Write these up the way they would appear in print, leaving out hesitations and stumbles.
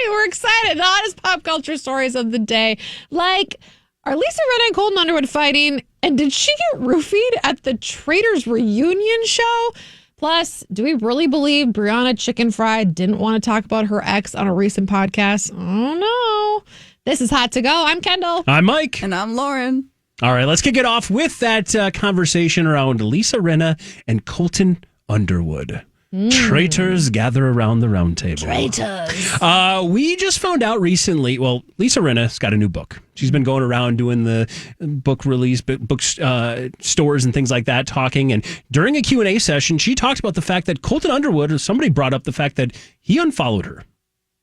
we're excited. The hottest pop culture stories of the day. Like, are Lisa Rinna and Colton Underwood fighting? And did she get roofied at the Traitors reunion show? Plus, do we really believe Brianna Chicken Fried didn't want to talk about her ex on a recent podcast? Oh, no. This is Hot to Go. I'm Kendall. I'm Mike. And I'm Lauren. All right, let's kick it off with that conversation around Lisa Rinna and Colton Underwood. Traitors gather around the round table. Traitors. We just found out recently, well, Lisa Rinna's got a new book. She's been going around doing the book release, book stores and things like that, talking. And during a Q&A session, she talked about the fact that Colton Underwood, or somebody brought up the fact that he unfollowed her.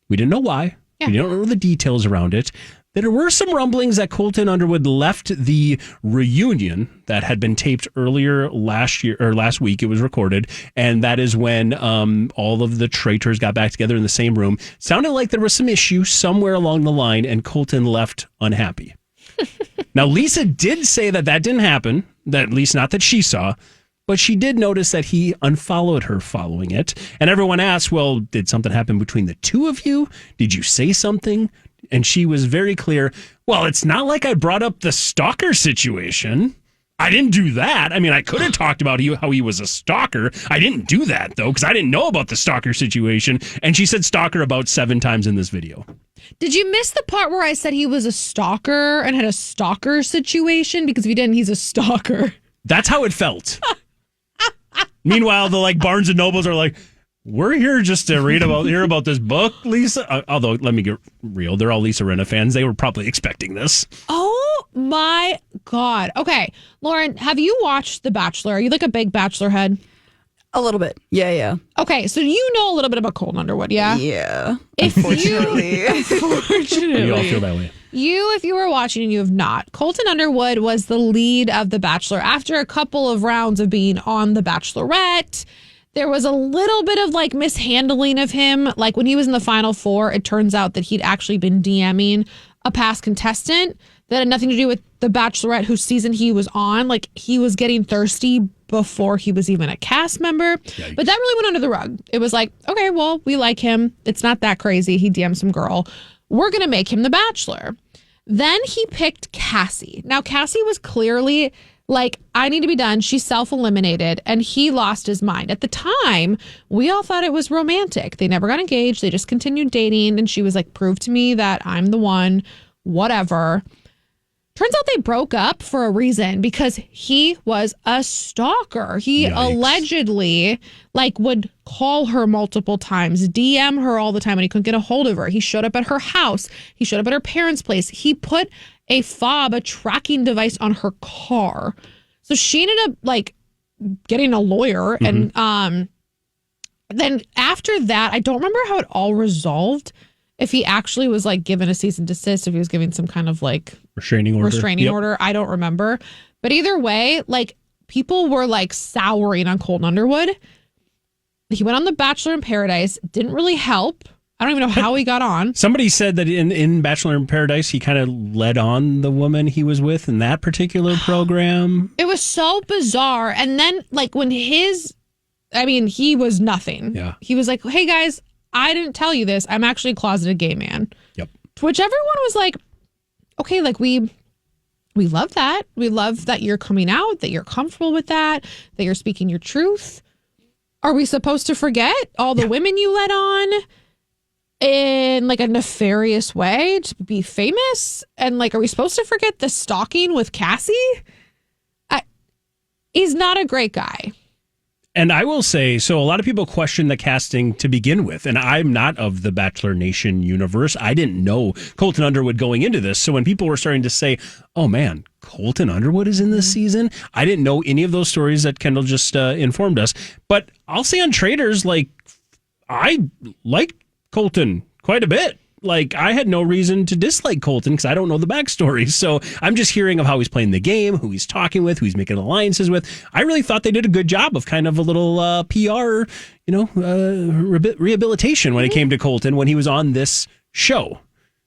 We didn't know why. Yeah. We don't know the details around it. There were some rumblings that Colton Underwood left the reunion that had been taped earlier last week. It was recorded, and that is when all of the traitors got back together in the same room. Sounded like there was some issue somewhere along the line, and Colton left unhappy. Now, Lisa did say that didn't happen, that at least not that she saw, but she did notice that he unfollowed her following it. And everyone asked, well, did something happen between the two of you? Did you say something? And she was very clear, well, it's not like I brought up the stalker situation. I didn't do that. I mean, I could have talked about how he was a stalker. I didn't do that, though, because I didn't know about the stalker situation. And she said stalker about 7 times in this video. Did you miss the part where I said he was a stalker and had a stalker situation? Because if you didn't, he's a stalker. That's how it felt. Meanwhile, the Barnes and Nobles are like, we're here just to hear about this book, Lisa. Although, let me get real. They're all Lisa Rinna fans. They were probably expecting this. Oh, my God. Okay. Lauren, have you watched The Bachelor? Are you like a big Bachelor head? A little bit. Yeah. Okay. So you know a little bit about Colton Underwood, yeah? Yeah. Unfortunately. We all feel that way. If you were watching and you have not, Colton Underwood was the lead of The Bachelor after a couple of rounds of being on The Bachelorette. There was a little bit of mishandling of him. Like when he was in the final 4, it turns out that he'd actually been DMing a past contestant that had nothing to do with The Bachelorette, whose season he was on. Like he was getting thirsty before he was even a cast member. Yikes. But that really went under the rug. It was like, okay, well, we like him. It's not that crazy. He DM'd some girl. We're going to make him the Bachelor. Then he picked Cassie. Now, Cassie was clearly like, I need to be done. She's self-eliminated, and he lost his mind. At the time, we all thought it was romantic. They never got engaged. They just continued dating, and she was like, prove to me that I'm the one, whatever. Turns out they broke up for a reason, because he was a stalker. He allegedly would call her multiple times, DM her all the time, and he couldn't get a hold of her. He showed up at her house. He showed up at her parents' place. He put a fob, a tracking device on her car. So she ended up getting a lawyer. Mm-hmm. And then after that, I don't remember how it all resolved. If he actually was given a cease and desist, if he was giving some kind of restraining order, I don't remember. But either way, people were souring on Colton Underwood. He went on The Bachelor in Paradise, didn't really help. I don't even know how he got on. Somebody said that in Bachelor in Paradise, he kind of led on the woman he was with in that particular program. It was so bizarre. And then when he was nothing. Yeah. He was like, hey guys, I didn't tell you this. I'm actually a closeted gay man. Yep. To which everyone was like, okay, we love that. We love that you're coming out, that you're comfortable with that you're speaking your truth. Are we supposed to forget all the women you led on in a nefarious way to be famous? And are we supposed to forget the stalking with Cassie? He's not a great guy. And I will say, so a lot of people question the casting to begin with, and I'm not of the Bachelor Nation universe. I didn't know Colton Underwood going into this. So when people were starting to say, oh man, Colton Underwood is in this season, I didn't know any of those stories that Kendall just informed us. But I'll say on Traitors, I like Colton quite a bit. I had no reason to dislike Colton because I don't know the backstory. So I'm just hearing of how he's playing the game, who he's talking with, who he's making alliances with. I really thought they did a good job of kind of a little PR, rehabilitation when it came to Colton when he was on this show.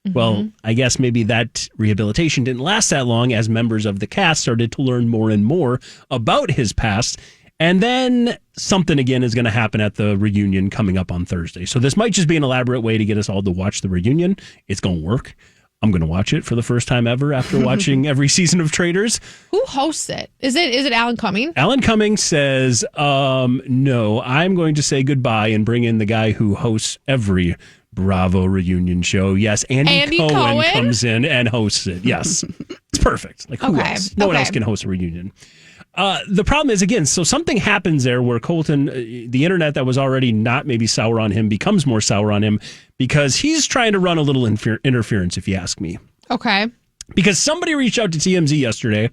Mm-hmm. Well, I guess maybe that rehabilitation didn't last that long as members of the cast started to learn more and more about his past. And then something again is going to happen at the reunion coming up on Thursday. So this might just be an elaborate way to get us all to watch the reunion. It's going to work. I'm going to watch it for the first time ever after watching every season of Traitors. Who hosts it? Is it Alan Cumming? Alan Cumming says, no, I'm going to say goodbye and bring in the guy who hosts every Bravo reunion show. Yes, Andy Cohen comes in and hosts it. Yes, it's perfect. Like, who else? No one else can host a reunion. The problem is, again, so something happens there where Colton, the internet that was already not maybe sour on him, becomes more sour on him because he's trying to run a little interference, if you ask me. Okay. Because somebody reached out to TMZ yesterday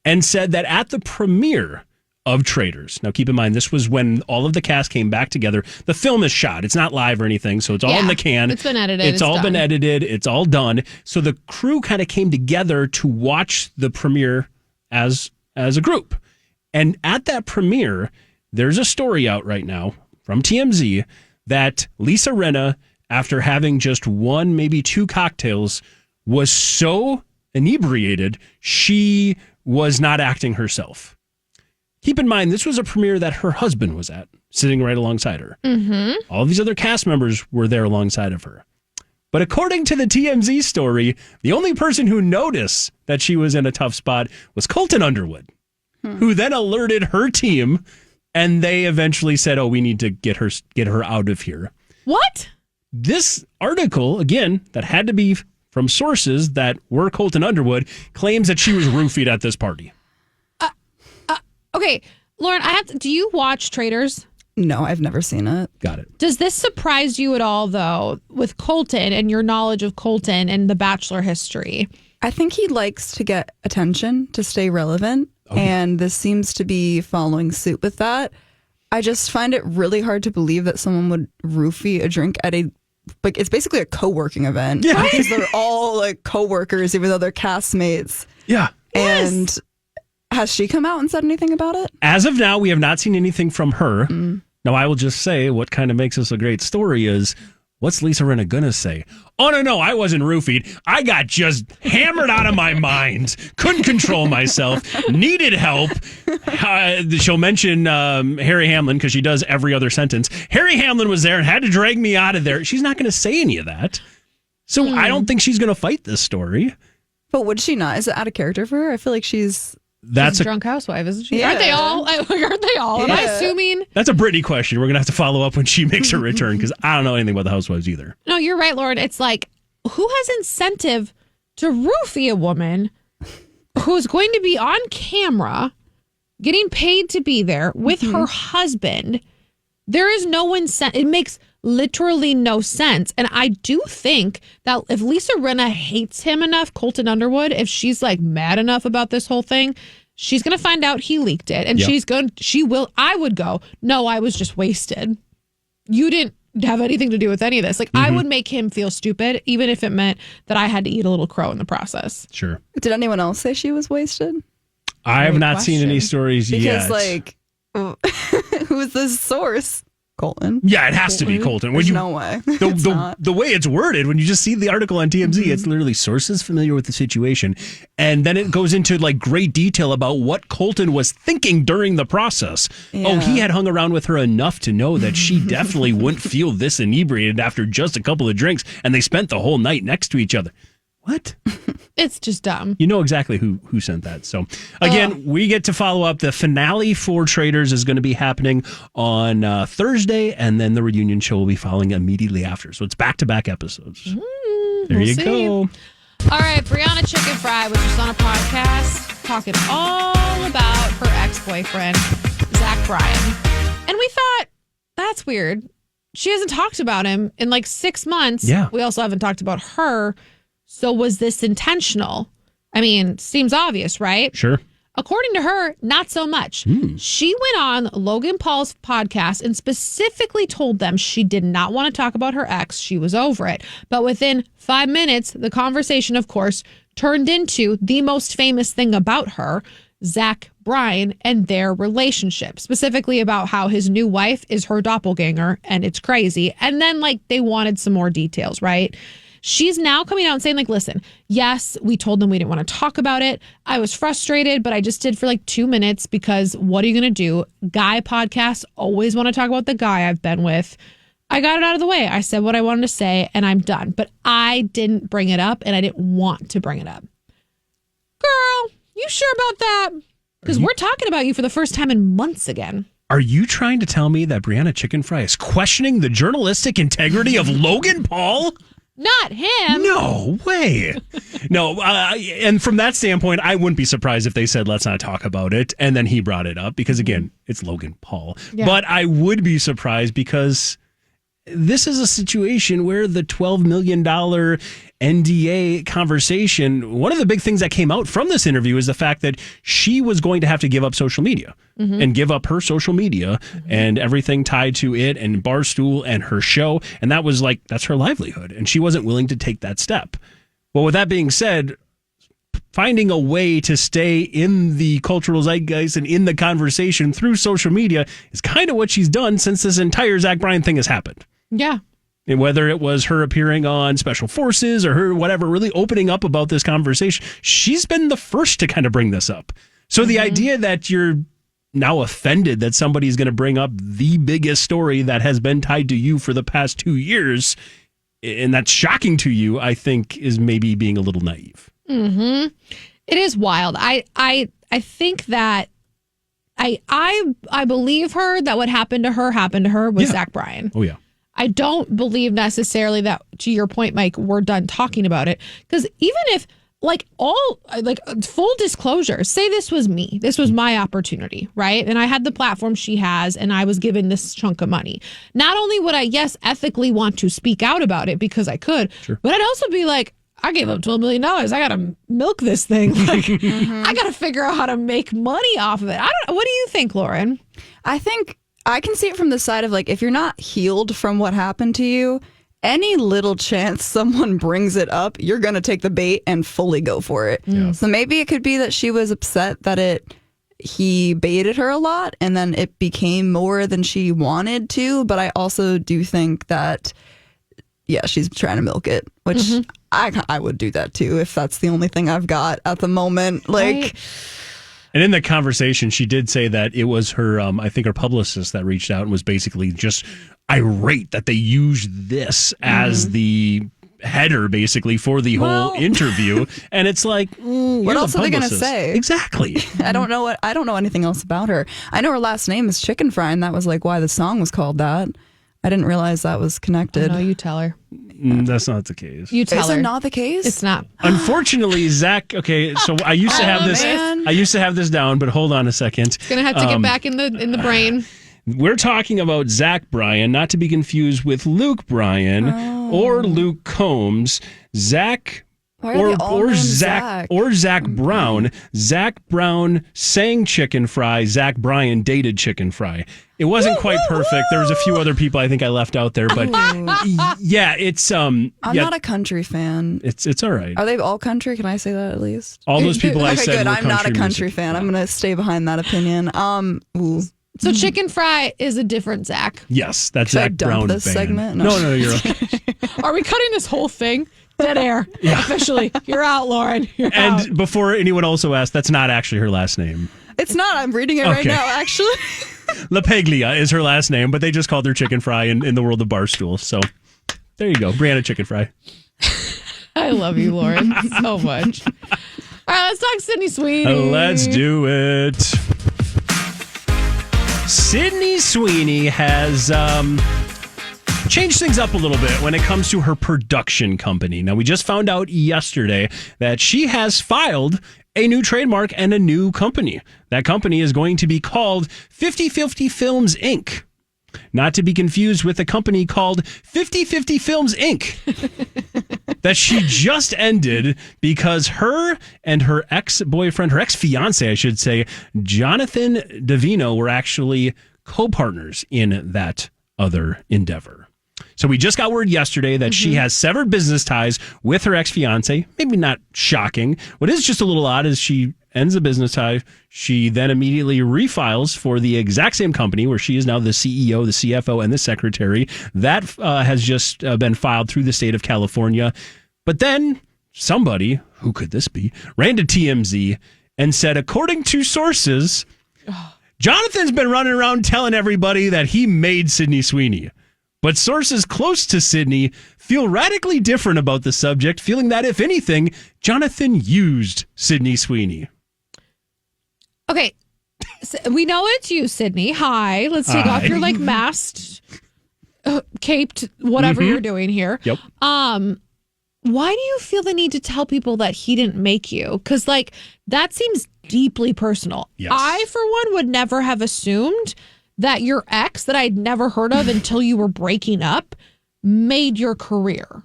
and said that at the premiere of Traitors, now keep in mind, this was when all of the cast came back together. The film is shot. It's not live or anything, so it's all in the can. It's been edited. It's all been edited. It's all done. So the crew kind of came together to watch the premiere as a group. And at that premiere, there's a story out right now from TMZ that Lisa Rinna, after having just one, maybe two cocktails, was so inebriated, she was not acting herself. Keep in mind, this was a premiere that her husband was at, sitting right alongside her. Mm-hmm. All these other cast members were there alongside of her. But according to the TMZ story, the only person who noticed that she was in a tough spot was Colton Underwood, who then alerted her team, and they eventually said, "Oh, we need to get her out of here." What? This article, again, that had to be from sources that were Colton Underwood, claims that she was roofied at this party. Okay, Lauren, do you watch Traitors? No, I've never seen it. Got it. Does this surprise you at all, though, with Colton and your knowledge of Colton and the Bachelor history? I think he likes to get attention to stay relevant, and this seems to be following suit with that. I just find it really hard to believe that someone would roofie a drink at it's basically a co-working event. Yeah. Because they're all like co-workers, even though they're castmates. Yeah. And has she come out and said anything about it? As of now, we have not seen anything from her. Now, I will just say what kind of makes this a great story is, what's Lisa Rinna gonna say? Oh, no, I wasn't roofied. I got just hammered out of my mind. Couldn't control myself. Needed help. She'll mention Harry Hamlin because she does every other sentence. Harry Hamlin was there and had to drag me out of there. She's not going to say any of that. So I don't think she's going to fight this story. But would she not? Is it out of character for her? I feel like she's a drunk housewife, isn't she? Yeah. Aren't they all? Am I assuming? That's a Brittany question. We're going to have to follow up when she makes her return because I don't know anything about the housewives either. No, you're right, Lauren. It's like, who has incentive to roofie a woman who's going to be on camera, getting paid to be there with her husband? There is no incentive. It makes literally no sense. And I do think that if Lisa Rinna hates him enough, Colton Underwood, if she's like mad enough about this whole thing, she's going to find out he leaked it. And I would go, no, I was just wasted. You didn't have anything to do with any of this. Like, I would make him feel stupid, even if it meant that I had to eat a little crow in the process. Sure. Did anyone else say she was wasted? I have not seen any stories because, yet. who's the source? Colton. Yeah, it has to be Colton. There's no way. The way it's worded, when you just see the article on TMZ, it's literally sources familiar with the situation. And then it goes into like great detail about what Colton was thinking during the process. Yeah. Oh, he had hung around with her enough to know that she definitely wouldn't feel this inebriated after just a couple of drinks. And they spent the whole night next to each other. What? It's just dumb. You know exactly who sent that. So, again, we get to follow up. The finale for Traitors is going to be happening on Thursday, and then the reunion show will be following immediately after. So it's back-to-back episodes. There you go. All right, Brianna Chicken Fry was just on a podcast talking all about her ex-boyfriend, Zach Bryan. And we thought, that's weird. She hasn't talked about him in like 6 months. Yeah. We also haven't talked about her. So was this intentional? I mean, seems obvious, right? Sure. According to her, not so much. She went on Logan Paul's podcast and specifically told them she did not want to talk about her ex. She was over it. But within 5 minutes, the conversation, of course, turned into the most famous thing about her. Zach Bryan and their relationship, specifically about how his new wife is her doppelganger and it's crazy. And then like they wanted some more details, right? She's now coming out and saying like, listen, yes, we told them we didn't want to talk about it. I was frustrated, but I just did for like 2 minutes because what are you going to do? Guy podcasts always want to talk about the guy I've been with. I got it out of the way. I said what I wanted to say and I'm done. But I didn't bring it up and I didn't want to bring it up. Girl, you sure about that? Because we're talking about you for the first time in months again. Are you trying to tell me that Brianna Chicken Fry is questioning the journalistic integrity of Logan Paul? Not him. No way. No, and from that standpoint, I wouldn't be surprised if they said, let's not talk about it. And then he brought it up because, again, it's Logan Paul. Yeah. But I would be surprised because this is a situation where the $12 million NDA conversation, one of the big things that came out from this interview is the fact that she was going to have to give up social media and give up her social media and everything tied to it and Barstool and her show. And that was like, that's her livelihood. And she wasn't willing to take that step. Well, with that being said, finding a way to stay in the cultural zeitgeist and in the conversation through social media is kind of what she's done since this entire Zach Bryan thing has happened. Yeah. And whether it was her appearing on Special Forces or her whatever, really opening up about this conversation, she's been the first to kind of bring this up. So the idea that you're now offended that somebody's going to bring up the biggest story that has been tied to you for the past 2 years, and that's shocking to you, I think is maybe being a little naive. It is wild. I think that I believe her that what happened to her with Zach Bryan. Oh, yeah. I don't believe necessarily that, to your point, Mike, we're done talking about it. Because even if, full disclosure, say this was me, this was my opportunity, right? And I had the platform she has, and I was given this chunk of money. Not only would I, yes, ethically want to speak out about it because I could, but I'd also be like, I gave up $12 million. I got to milk this thing. Like, I got to figure out how to make money off of it. What do you think, Lauren? I think I can see it from the side of like, if you're not healed from what happened to you, any little chance someone brings it up, you're going to take the bait and fully go for it. Yeah. So maybe it could be that she was upset that he baited her a lot and then it became more than she wanted to. But I also do think that, yeah, she's trying to milk it, which I would do that too if that's the only thing I've got at the moment. Like, and in the conversation, she did say that it was her, I think her publicist that reached out and was basically just irate that they used this as the header basically for the whole interview. And it's like, what else are they going to say? Exactly. I don't know anything else about her. I know her last name is Chicken Fry, and that was like why the song was called that. I didn't realize that was connected. No, you tell her. That's not the case. You tell her. Is it not the case? It's not. Unfortunately, Zach. Okay, so I used to have this. Man. I used to have this down, but hold on a second. Gonna have to get back in the brain. We're talking about Zach Bryan, not to be confused with Luke Bryan or Luke Combs. Zach. Or Zach Brown. Zach Brown sang Chicken Fry. Zach Bryan dated Chicken Fry. It wasn't quite perfect. There was a few other people I think I left out there, but yeah, it's I'm not a country fan. It's all right. Are they all country? Can I say that at least? All those people I said. Good. Were I'm not a country music. fan. I'm going to stay behind that opinion. So Chicken Fry is a different Zach. Yes, that's Zach Brown. This band. segment? No, you're okay. Are we cutting this whole thing? Dead air. Yeah. Officially. You're out, Lauren. You're out. Before anyone also asked, that's not actually her last name. It's not. I'm reading it right now, actually. LaPaglia is her last name, but they just called her Chicken Fry in the world of Barstool. So there you go. Brianna Chicken Fry. I love you, Lauren, so much. All right, let's talk Sydney Sweeney. Let's do it. Sydney Sweeney has changed things up a little bit when it comes to her production company. Now, we just found out yesterday that she has filed a new trademark and a new company. That company is going to be called 50/50 Films, Inc. Not to be confused with a company called 50/50 Films, Inc. that she just ended because her and her ex-boyfriend, her ex-fiance, I should say, Jonathan Davino, were actually co-partners in that other endeavor. So we just got word yesterday that she has severed business ties with her ex-fiance. Maybe not shocking. What is just a little odd is she ends the business tie. She then immediately refiles for the exact same company where she is now the CEO, the CFO, and the secretary. That has just been filed through the state of California. But then somebody, who could this be, ran to TMZ and said, according to sources, Jonathan's been running around telling everybody that he made Sydney Sweeney. But sources close to Sydney feel radically different about the subject, feeling that, if anything, Jonathan used Sydney Sweeney. Okay, so we know it's you, Sydney. Hi. Let's take off your masked, caped, whatever you're doing here. Yep. Why do you feel the need to tell people that he didn't make you? Because that seems deeply personal. Yes. I, for one, would never have assumed that your ex that I'd never heard of until you were breaking up made your career.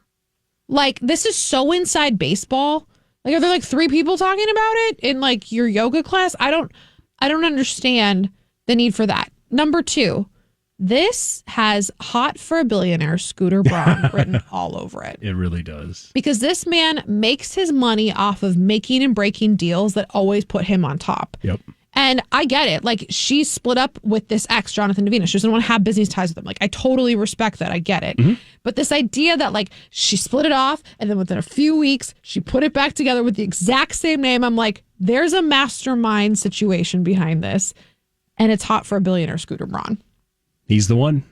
This is so inside baseball. Are there 3 people talking about it in your yoga class? I don't understand the need for that. Number 2, this has hot for a billionaire Scooter Braun written all over it. It really does. Because this man makes his money off of making and breaking deals that always put him on top. Yep. And I get it. She split up with this ex, Jonathan Davina. She doesn't want to have business ties with him. I totally respect that. I get it. Mm-hmm. But this idea that she split it off and then within a few weeks, she put it back together with the exact same name. I'm there's a mastermind situation behind this. And it's hot for a billionaire Scooter Braun. He's the one.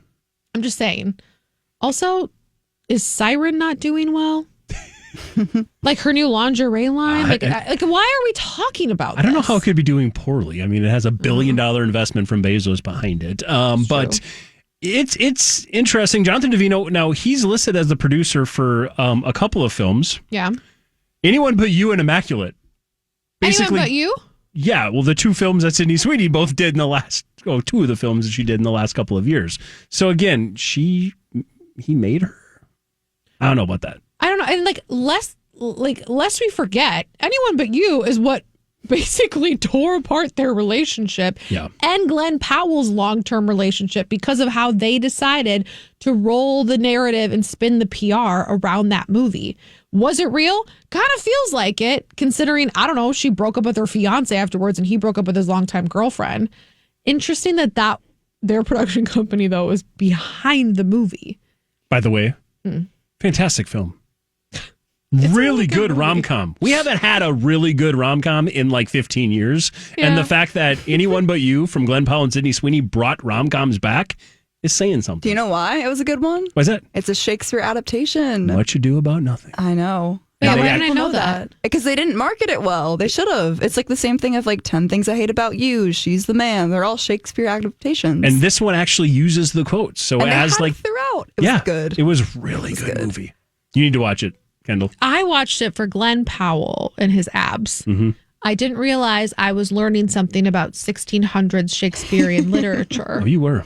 I'm just saying. Also, is Siren not doing well? Her new lingerie line? Why are we talking about this? I don't know how it could be doing poorly. I mean, it has $1 billion investment from Bezos behind it. But it's interesting. Jonathan Davino, now he's listed as the producer for a couple of films. Yeah. Anyone But You and Immaculate. Anyone But You? Yeah, well, the 2 films that Sydney Sweeney both did in the last, 2 of the films that she did in the last couple of years. So again, he made her. I don't know about that. I don't know. And lest we forget, Anyone But You is what basically tore apart their relationship and Glenn Powell's long-term relationship because of how they decided to roll the narrative and spin the PR around that movie. Was it real? Kind of feels like it, considering, I don't know, she broke up with her fiance afterwards and he broke up with his longtime girlfriend. Interesting that their production company, though, is behind the movie. By the way, fantastic film. Really good rom-com. We haven't had a really good rom-com in 15 years. Yeah. And the fact that Anyone But You from Glenn Powell and Sydney Sweeney brought rom-coms back is saying something. Do you know why it was a good one? Why's that? It's a Shakespeare adaptation. What You Do About Nothing. I know. Yeah, why didn't I know that? Because they didn't market it well. They should have. It's the same thing of 10 Things I Hate About You, She's the Man. They're all Shakespeare adaptations. And this one actually uses the quotes. So and as they had it throughout. It was good. It was really good movie. You need to watch it, Kendall. I watched it for Glenn Powell and his abs. Mm-hmm. I didn't realize I was learning something about 1600s Shakespearean literature. Oh, you were.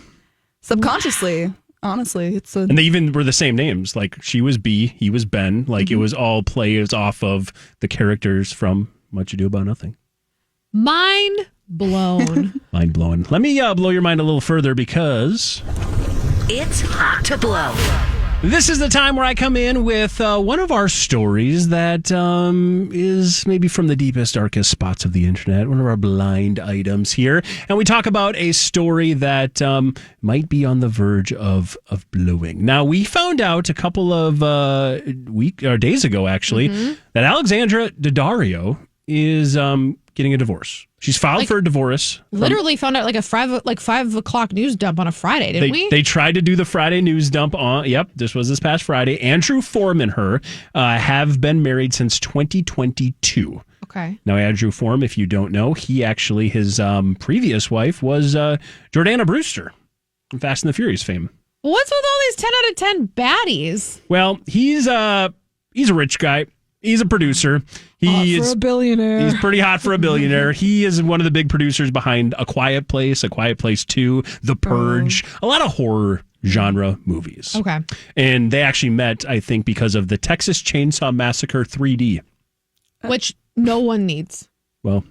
Subconsciously. Honestly, and they even were the same names. She was B, he was Ben. It was all plays off of the characters from What You Do About Nothing. Mind blown. Mind blowing. Let me blow your mind a little further because it's hot to blow. This is the time where I come in with one of our stories that is maybe from the deepest, darkest spots of the internet, one of our blind items here. And we talk about a story that might be on the verge of blowing. Now, we found out a couple of days ago, actually, that Alexandra Daddario is getting a divorce. She's filed for a divorce. Literally found out a 5 o'clock news dump on a Friday, didn't we? They tried to do the Friday news dump on. Yep, this was this past Friday. Andrew Form and her have been married since 2022. Okay. Now, Andrew Form, if you don't know, his previous wife was Jordana Brewster from Fast and the Furious fame. What's with all these 10 out of 10 baddies? Well, he's a rich guy. He's a producer. Hot for a billionaire. He's pretty hot for a billionaire. He is one of the big producers behind A Quiet Place 2, The Purge, a lot of horror genre movies. Okay. And they actually met, I think, because of the Texas Chainsaw Massacre 3D. Which no one needs. Well,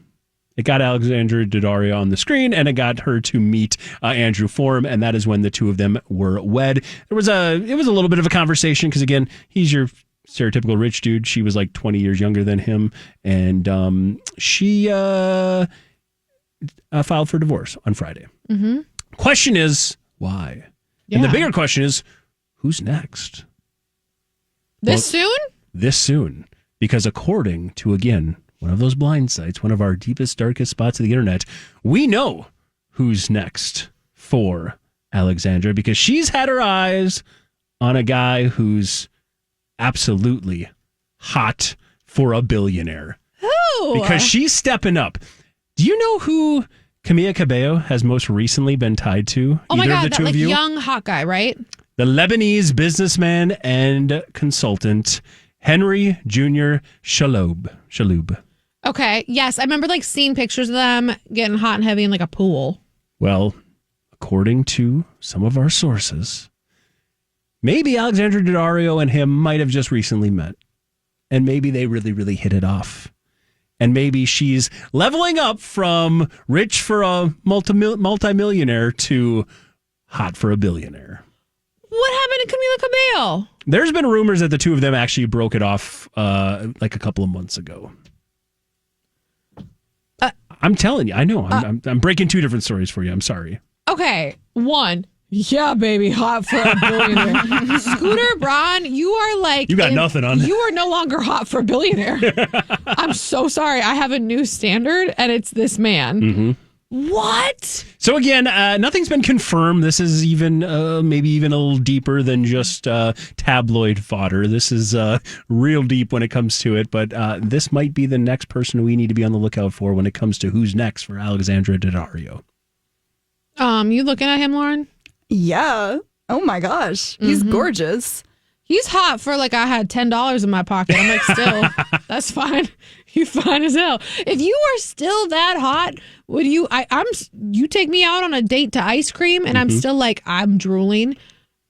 it got Alexandra Daddario on the screen, and it got her to meet Andrew Form, and that is when the two of them were wed. It was a little bit of a conversation because, again, he's your stereotypical rich dude. She was like 20 years younger than him. And she filed for divorce on Friday. Mm-hmm. Question is, why? Yeah. And the bigger question is, who's next? This soon? This soon. Because according to, again, one of those blind sites, one of our deepest, darkest spots of the internet, we know who's next for Alexandra because she's had her eyes on a guy who's absolutely hot for a billionaire. Who? Because she's stepping up. Do you know who Camila Cabello has most recently been tied to? Oh my God, of the that two like of you? young hot guy, right? The Lebanese businessman and consultant Henry Jr. Shaloub. Okay, yes, I remember like seeing pictures of them getting hot and heavy in like a pool. Well, according to some of our sources, maybe Alexandra Daddario and him might have just recently met. And maybe they really, really hit it off. And maybe she's leveling up from rich for a multimillionaire to hot for a billionaire. What happened to Camila Cabello? There's been rumors that the two of them actually broke it off like a couple of months ago. I'm telling you, I know. I'm breaking two different stories for you. I'm sorry. Okay, one. Yeah, baby, hot for a billionaire. Scooter Braun, you are like... You got nothing on that. You are no longer hot for a billionaire. I'm so sorry. I have a new standard, and it's this man. Mm-hmm. What? So again, nothing's been confirmed. This is even maybe even a little deeper than just tabloid fodder. This is real deep when it comes to it. But this might be the next person we need to be on the lookout for when it comes to who's next for Alexandra Daddario. You looking at him, Lauren? Yeah. Oh my gosh. He's gorgeous. He's hot for like I had $10 in my pocket. I'm like, still, that's fine. You fine as hell. If you are still that hot, would you? You take me out on a date to ice cream, and I'm still like I'm drooling.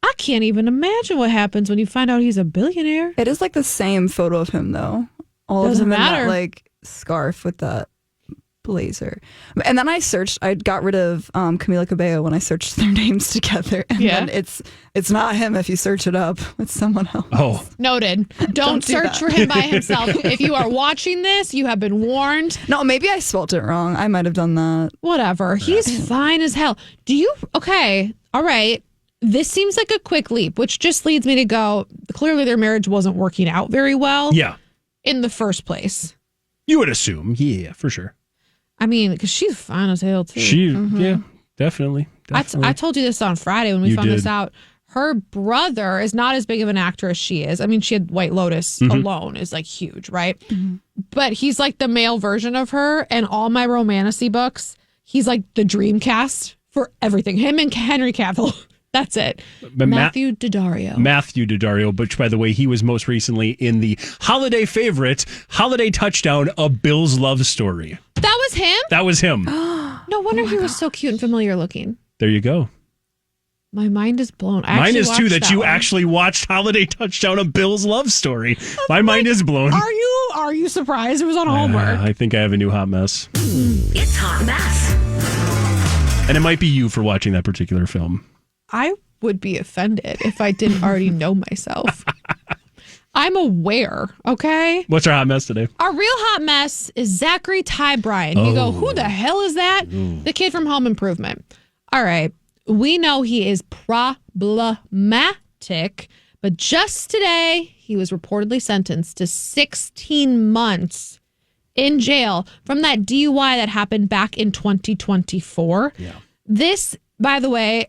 I can't even imagine what happens when you find out he's a billionaire. It is like the same photo of him though. All Doesn't of him matter. in that like scarf with that blazer. And then I got rid of Camila Cabello when I searched their names together. And then it's not him if you search it up. It's someone else. Oh. Noted. Don't do search that. for him by himself. If you are watching this, you have been warned. No, maybe I spelled it wrong. I might have done that. Whatever. He's fine as hell. Okay. All right. This seems like a quick leap, which just leads me to go, clearly their marriage wasn't working out very well. Yeah. In the first place. You would assume. Yeah, for sure. I mean, because she's fine as hell, too. Yeah, definitely. I told you this on Friday when we found this did. out. Her brother is not as big of an actor as she is. I mean, she had White Lotus alone is like huge, right? Mm-hmm. But he's like the male version of her. And all my romantasy books, he's like the dream cast for everything. Him and Henry Cavill. That's it. But Matthew Daddario. Which, by the way, he was most recently in the holiday favorite, Holiday Touchdown, A Bill's Love Story. That was him? That was him. No wonder he was so cute and familiar looking. There you go. My mind is blown. Mine is too that you actually watched Holiday Touchdown, A Bill's Love Story. My mind is blown. Are you surprised it was on Hallmark? I think I have a new hot mess. It's Hot Mess. And it might be you for watching that particular film. I would be offended if I didn't already know myself. I'm aware, okay? What's our hot mess today? Our real hot mess is Zachary Ty Bryan. You go, who the hell is that? Ooh. The kid from Home Improvement. All right. We know he is problematic, but just today he was reportedly sentenced to 16 months in jail from that DUI that happened back in 2024. Yeah. This, by the way,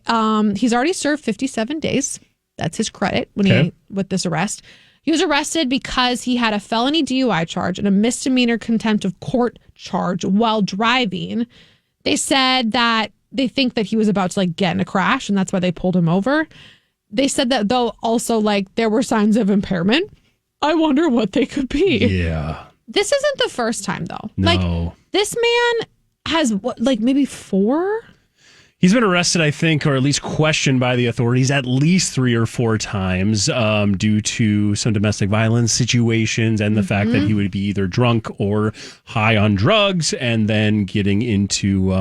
he's already served 57 days. That's his credit with this arrest. He was arrested because he had a felony DUI charge and a misdemeanor contempt of court charge while driving. They said that they think that he was about to like get in a crash and that's why they pulled him over. They said that though also like there were signs of impairment. I wonder what they could be. Yeah. This isn't the first time though. No. Like this man has maybe 4? He's been arrested, I think, or at least questioned by the authorities at least 3 or 4 times due to some domestic violence situations and the fact that he would be either drunk or high on drugs and then getting into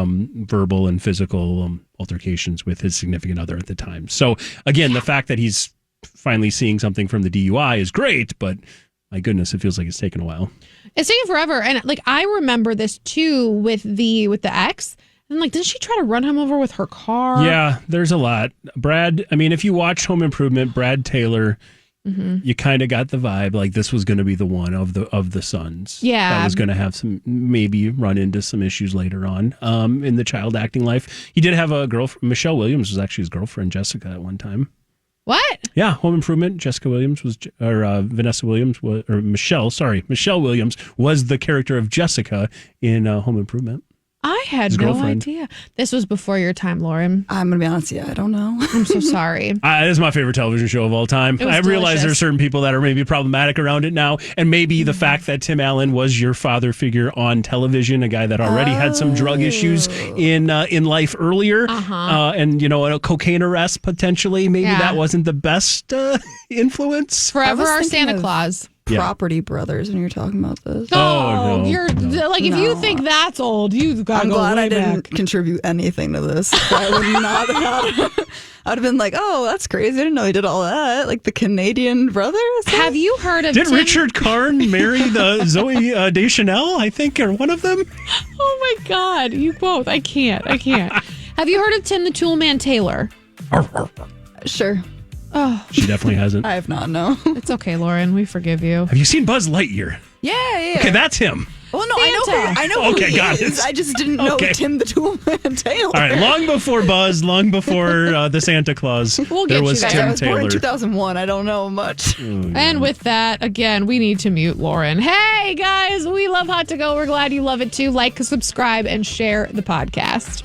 verbal and physical altercations with his significant other at the time. So, again, the fact that he's finally seeing something from the DUI is great, but my goodness, it feels like it's taken a while. It's taking forever. And like, I remember this too with the ex. And like, didn't she try to run him over with her car? Yeah, there's a lot. Brad, I mean, if you watch Home Improvement, Brad Taylor, you kind of got the vibe like this was going to be the one of the sons. Yeah. That was going to have some, maybe run into some issues later on in the child acting life. He did have a girlfriend. Michelle Williams was actually his girlfriend, Jessica, at one time. What? Yeah, Home Improvement. Jessica Williams was, or Vanessa Williams, was, or Michelle Williams was the character of Jessica in Home Improvement. I had no idea. This was before your time, Lauren. I'm going to be honest, I don't know. I'm so sorry. It is my favorite television show of all time. I realize there are certain people that are maybe problematic around it now, and maybe the fact that Tim Allen was your father figure on television, a guy that already had some drug issues in life earlier, and a cocaine arrest potentially. Maybe that wasn't the best influence. Forever our Santa Claus. Property Brothers when you're talking about this. Oh, no. You're like, if you think that's old, you've got to go glad way I didn't back. contribute anything to this. I would not have had. I'd have been like, oh, that's crazy. I didn't know he did all that. Like the Canadian brothers. Have you heard of Did Richard Karn marry the Zoe Deschanel, I think, or one of them? Oh my God, you both. I can't. Have you heard of Tim the Toolman Taylor? Sure. Oh, she definitely hasn't. I have not, no. It's okay, Lauren. We forgive you. Have you seen Buzz Lightyear? Yeah. Okay, that's him. Well, no, Santa. I know who Okay, he got is. it. I just didn't know Tim the Toolman Taylor. All right, long before Buzz, long before the Santa Claus, We'll get there you was guys. Tim I was born Taylor. in 2001. I don't know much. And with that, again, we need to mute Lauren. Hey, guys, we love Hot to Go. We're glad you love it too. Like, subscribe, and share the podcast.